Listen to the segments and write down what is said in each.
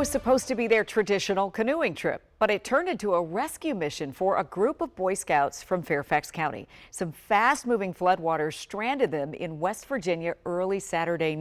Was supposed to be their traditional canoeing trip, but it turned into a rescue mission for a group of Boy Scouts from Fairfax County. Some fast-moving floodwaters stranded them in West Virginia early Saturday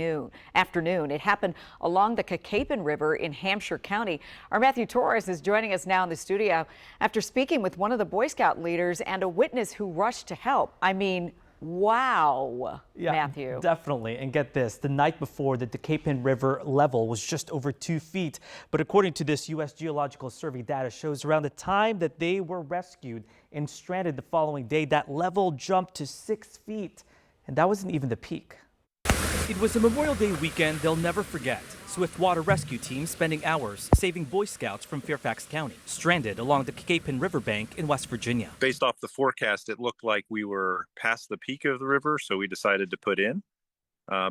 afternoon. It happened along the Cacapon River in Hampshire County. Our Matthew Torres is joining us now in the studio after speaking with one of the Boy Scout leaders and a witness who rushed to help. I mean, wow, yeah, Matthew. Definitely. And get this, the night before, the Cacapon River level was just over 2 feet. But according to this U.S. Geological Survey data shows around the time that they were rescued and stranded the following day, that level jumped to 6 feet. And that wasn't even the peak. It was a Memorial Day weekend they'll never forget. Swift water rescue teams spending hours saving Boy Scouts from Fairfax County, stranded along the Cacapon Riverbank in West Virginia. Based off the forecast, it looked like we were past the peak of the river, so we decided to put in.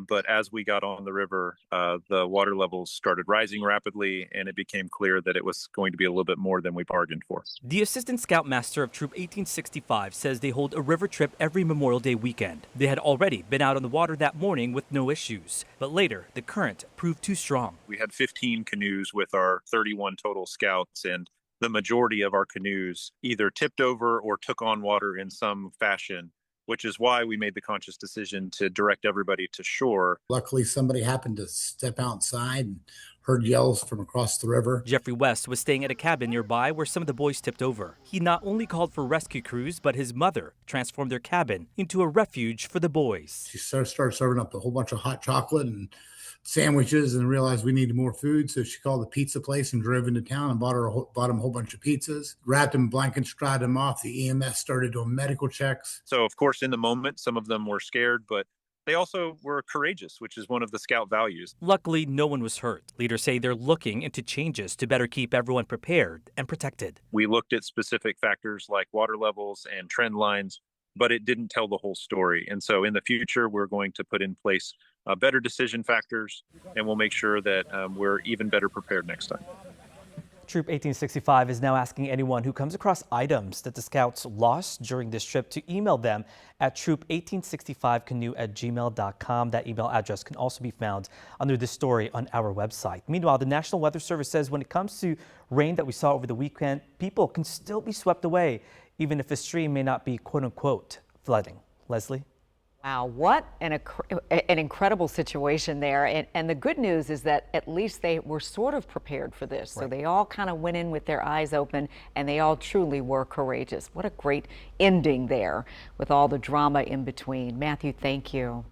But as we got on the river, the water levels started rising rapidly, and it became clear that it was going to be a little bit more than we bargained for. The Assistant Scoutmaster of Troop 1865 says they hold a river trip every Memorial Day weekend. They had already been out on the water that morning with no issues, but later the current proved too strong. We had 15 canoes with our 31 total scouts, and the majority of our canoes either tipped over or took on water in some fashion, which is why we made the conscious decision to direct everybody to shore. Luckily, somebody happened to step outside and heard yells from across the river. Jeffrey West was staying at a cabin nearby where some of the boys tipped over. He not only called for rescue crews, but his mother transformed their cabin into a refuge for the boys. She started serving up a whole bunch of hot chocolate and sandwiches and realized we needed more food. So she called the pizza place and drove into town and bought them a whole bunch of pizzas, wrapped them in blankets, dried them off. The EMS started doing medical checks. So, of course, in the moment, some of them were scared, but they also were courageous, which is one of the Scout values. Luckily, no one was hurt. Leaders say they're looking into changes to better keep everyone prepared and protected. We looked at specific factors like water levels and trend lines, but it didn't tell the whole story. And so in the future, we're going to put in place better decision factors, and we'll make sure that we're even better prepared next time. Troop 1865 is now asking anyone who comes across items that the Scouts lost during this trip to email them at troop1865canoe@gmail.com. That email address can also be found under this story on our website. Meanwhile, the National Weather Service says when it comes to rain that we saw over the weekend, people can still be swept away, even if a stream may not be quote-unquote flooding. Leslie? Wow, what an incredible situation there. And the good news is that at least they were sort of prepared for this. Right. So they all kind of went in with their eyes open, and they all truly were courageous. What a great ending there with all the drama in between. Matthew, thank you.